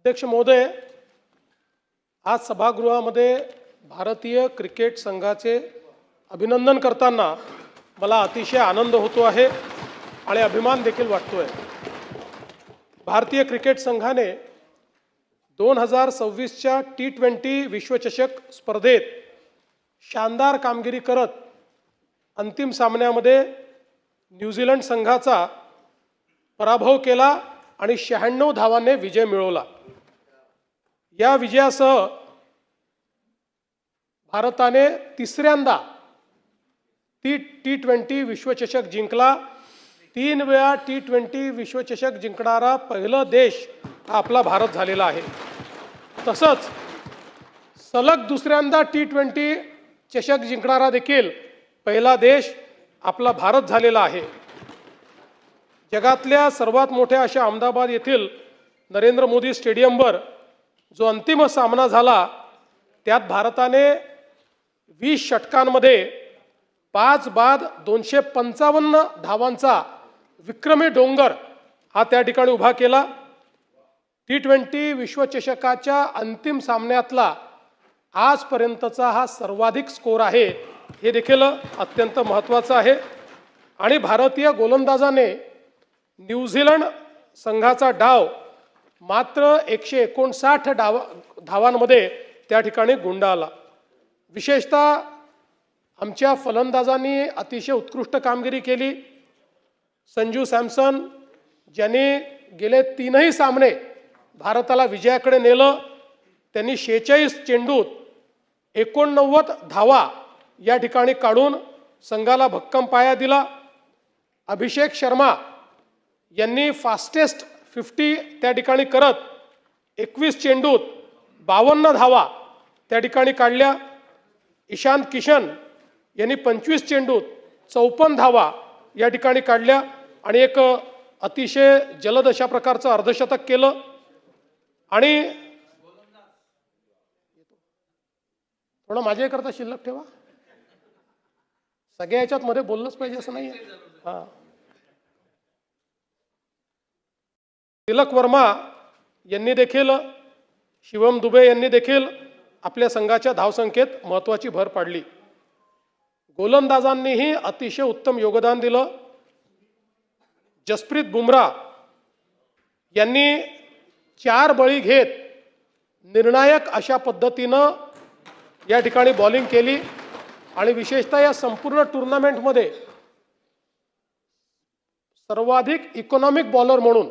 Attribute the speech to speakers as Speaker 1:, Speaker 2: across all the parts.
Speaker 1: अध्यक्ष महोदय, आज सभागृहामध्ये भारतीय क्रिकेट संघाचे अभिनंदन करताना मला अतिशय आनंद होतो आहे आणि अभिमान देखील वाटतोय। भारतीय क्रिकेट संघाने 2026च्या T20 विश्वचषक स्पर्धेत शानदार कामगिरी करत अंतिम सामन्यामध्ये न्यूझीलंड संघाचा पराभव केला आणि 96 धावांनी विजय मिळवला। या विजयासह भारताने तिसऱ्यांदा T20 विश्वचषक जिंकला। 3 वेळा T20 विश्वचषक जिंकणारा पहिला देश हा आपला भारत झालेला आहे। तसंच सलग दुसऱ्यांदा T20 चषक जिंकणारा देखील पहिला देश आपला भारत झालेला आहे। जगातल्या सर्वात मोठ्या अशा अहमदाबाद येथील नरेंद्र मोदी स्टेडियमवर जो अंतिम सामना झाला त्यात भारताने 20 षटकांमध्ये 5 बाद 255 धावांचा विक्रमी डोंगर हा त्या ठिकाणी उभा केला। T20 विश्वचषकाच्या अंतिम सामन्यातला आजपर्यंतचा हा सर्वाधिक स्कोर आहे, हे देखील अत्यंत महत्त्वाचं आहे। आणि भारतीय गोलंदाजाने न्यूझीलंड संघाचा डाव मात्र 159 धावांमध्ये त्या ठिकाणी गुंडाळला। विशेषतः आमच्या फलंदाजांनी अतिशय उत्कृष्ट कामगिरी केली। संजू सॅमसन ज्यांनी गेले 3ही सामने भारताला विजयाकडे नेलं, त्यांनी 46 चेंडूत 89 धावा या ठिकाणी काढून संघाला भक्कम पाया दिला। अभिषेक शर्मा यांनी फास्टेस्ट 50 त्या ठिकाणी करत 21 चेंडूत 52 धावा त्या ठिकाणी काढल्या। ईशान किशन यांनी 25 चेंडूत 54 धावा या ठिकाणी काढल्या आणि एक अतिशय जलद अशा प्रकारचं अर्धशतक केलं। आणि थोडं माझ्याकरता शिल्लक ठेवा, सगळ्या याच्यात मध्ये बोललंच पाहिजे असं नाही। हां, तिलक वर्मा यांनी देखील, शिवम दुबे यांनी देखील आपल्या संघाच्या धावसंख्येत महत्त्वाची भर पाडली। गोलंदाजांनीही अतिशय उत्तम योगदान दिलं। जसप्रीत बुमराह यांनी 4 बळी घेत निर्णायक अशा पद्धतीनं या ठिकाणी बॉलिंग केली आणि विशेषतः या संपूर्ण टुर्नामेंटमध्ये सर्वाधिक इकॉनॉमिक बॉलर म्हणून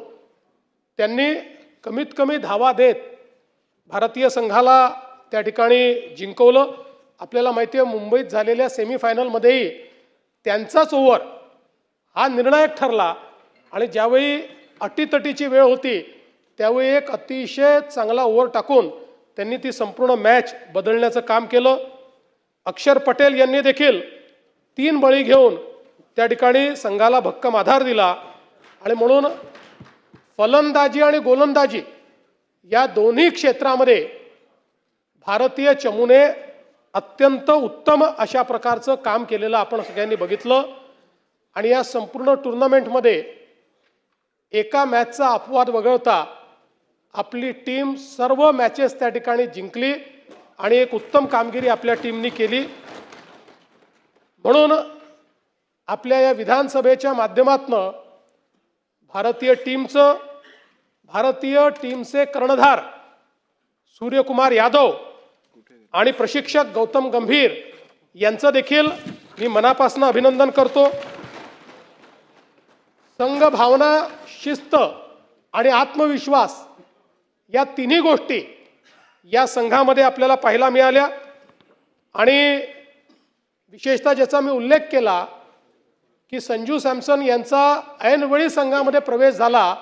Speaker 1: त्यांनी कमीत कमी धावा देत भारतीय संघाला त्या ठिकाणी जिंकवलं। आपल्याला माहिती आहे मुंबईत झालेल्या सेमीफायनलमध्येही त्यांचाच ओव्हर हा निर्णायक ठरला आणि ज्यावेळी अटीतटीची वेळ होती त्यावेळी एक अतिशय चांगला ओव्हर टाकून त्यांनी ती संपूर्ण मॅच बदलण्याचं काम केलं। अक्षर पटेल यांनी देखील 3 बळी घेऊन त्या ठिकाणी संघाला भक्कम आधार दिला आणि म्हणून फलंदाजी आणि गोलंदाजी या दोन्ही क्षेत्रामध्ये भारतीय चमूने अत्यंत उत्तम अशा प्रकारचं काम केलेलं आपण सगळ्यांनी बघितलं। आणि या संपूर्ण टुर्नामेंटमध्ये एका मॅचचा अपवाद वगळता आपली टीम सर्व मॅचेस त्या ठिकाणी जिंकली आणि एक उत्तम कामगिरी आपल्या टीमनी केली। म्हणून आपल्या या विधानसभेच्या माध्यमातून भारतीय टीमचे कर्णधार सूर्यकुमार यादव आणि प्रशिक्षक गौतम गंभीर यांचं देखील मी मनापासून अभिनंदन करतो। संघ भावना, शिस्त आणि आत्मविश्वास या तिन्ही गोष्टी या संघामध्ये आपल्याला पाहायला मिळाल्या। आणि विशेषतः ज्याचा मी उल्लेख केला की संजू सॅमसन यांचा ऐनवेळी संघामध्ये प्रवेश झाला,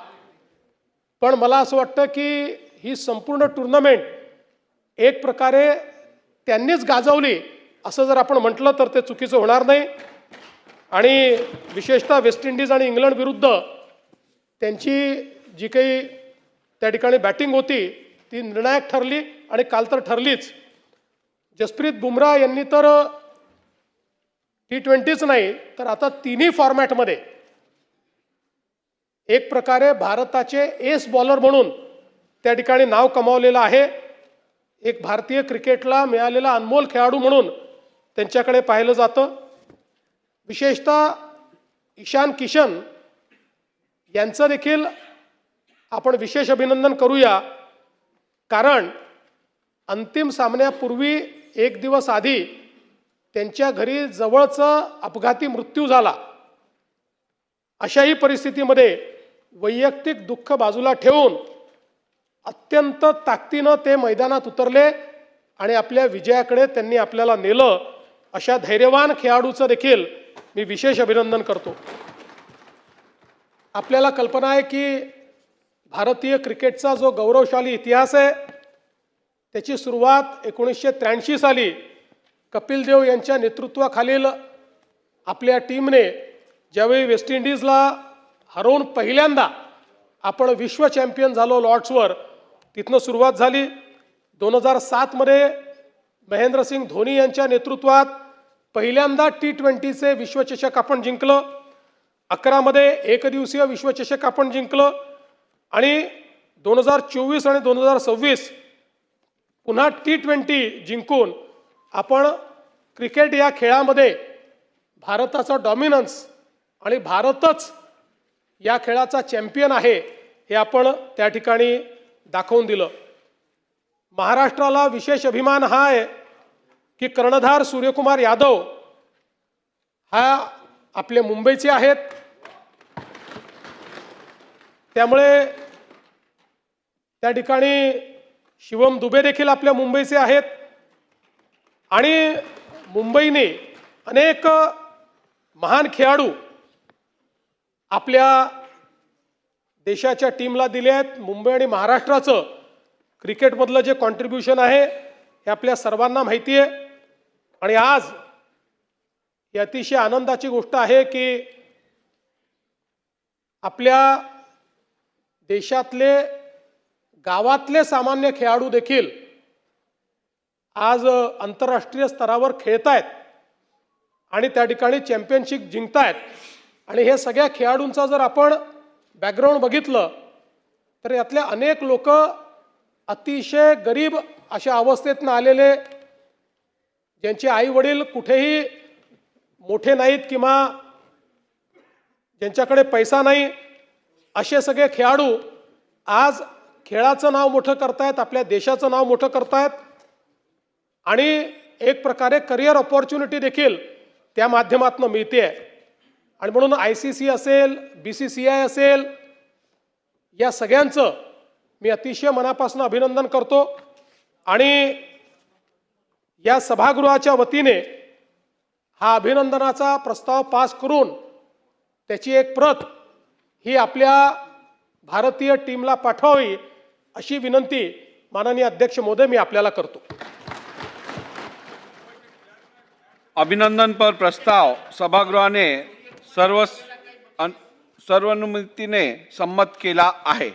Speaker 1: पण मला असं वाटतं की ही संपूर्ण टुर्नामेंट एक प्रकारे त्यांनीच गाजवली असं जर आपण म्हटलं तर ते चुकीचं होणार नाही। आणि विशेषतः वेस्ट इंडिज आणि इंग्लंड विरुद्ध त्यांची जी काही त्या ठिकाणी बॅटिंग होती ती निर्णायक ठरली आणि काल तर ठरलीच। जसप्रीत बुमराह यांनी तर T20च नाही तर आता तिन्ही फॉर्मॅटमध्ये एक प्रकारे भारताचे एस बॉलर म्हणून त्या ठिकाणी नाव कमावलेलं आहे. एक भारतीय क्रिकेटला मिळालेला अनमोल खेळाडू म्हणून त्यांच्याकडे पाहिलं जातं. विशेषतः ईशान किशन यांचं देखील आपण विशेष अभिनंदन करूया, कारण अंतिम सामन्यापूर्वी एक दिवस आधी त्यांच्या घरी जवळचा अपघाती मृत्यू झाला. अशाही परिस्थितीमध्ये वैयक्तिक दुःख बाजूला ठेवून अत्यंत ताकदीनं ते मैदानात उतरले आणि आपल्या विजयाकडे त्यांनी आपल्याला नेलं. अशा धैर्यवान खेळाडूचं देखील मी विशेष अभिनंदन करतो. आपल्याला कल्पना आहे की भारतीय क्रिकेटचा जो गौरवशाली इतिहास आहे त्याची सुरुवात 1983 साली कपिल देव यांच्या नेतृत्वाखालील आपल्या टीमने ज्यावेळी वेस्ट इंडिजला हरवून पहिल्यांदा आपण विश्व चॅम्पियन झालो लॉर्ड्सवर, तिथनं सुरुवात झाली. 2007 मध्ये महेंद्रसिंग धोनी यांच्या नेतृत्वात पहिल्यांदा T20चे विश्वचषक आपण जिंकलं. 11 मध्ये एकदिवसीय विश्वचषक आपण जिंकलं आणि 2024 आणि 2026 पुन्हा T20 जिंकून आपण क्रिकेट या खेळामध्ये भारताचा डॉमिनन्स आणि भारतच या खेळाचा चॅम्पियन आहे हे आपण त्या ठिकाणी दाखवून दिलं. महाराष्ट्राला विशेष अभिमान हा आहे की कर्णधार सूर्यकुमार यादव हा आपले मुंबईचे आहेत. त्यामुळे त्या ठिकाणी शिवम दुबे देखील आपल्या मुंबईचे आहेत आणि मुंबईने अनेक महान खेळाडू आपल्या देशाच्या टीमला दिले आहेत. मुंबई आणि महाराष्ट्राचं क्रिकेटमधलं जे कॉन्ट्रीब्युशन आहे हे आपल्या सर्वांना माहिती आहे आणि आज ही अतिशय आनंदाची गोष्ट आहे की आपल्या देशातले गावातले सामान्य खेळाडू देखील आज आंतरराष्ट्रीय स्तरावर खेळत आहेत आणि त्या ठिकाणी चॅम्पियनशिप जिंकतायत. आणि हे सगळ्या खेळाडूंचा जर आपण बॅकग्राऊंड बघितलं तर यातले अनेक लोक अतिशय गरीब अशा अवस्थेतनं आलेले, ज्यांचे आई वडील कुठेही मोठे नाहीत किंवा ज्यांच्याकडे पैसा नाही, असे सगळे खेळाडू आज खेळाचं नाव मोठं करतायत, आपल्या देशाचं नाव मोठं करतायत आणि एक प्रकारे करिअर ऑपॉर्च्युनिटी देखील त्या माध्यमातून मिळते. आणि म्हणून ICC असेल, BCCI असेल, या सगळ्यांचं मी अतिशय मनापासून अभिनंदन करतो आणि या सभागृहाच्या वतीने हा अभिनंदनाचा प्रस्ताव पास करून त्याची एक प्रत ही आपल्या भारतीय टीमला पाठवावी अशी विनंती माननीय अध्यक्ष महोदय मी आपल्याला करतो.
Speaker 2: अभिनंदन पर प्रस्ताव सभागृहाने सर्वानुमतीने संमत केला आहे.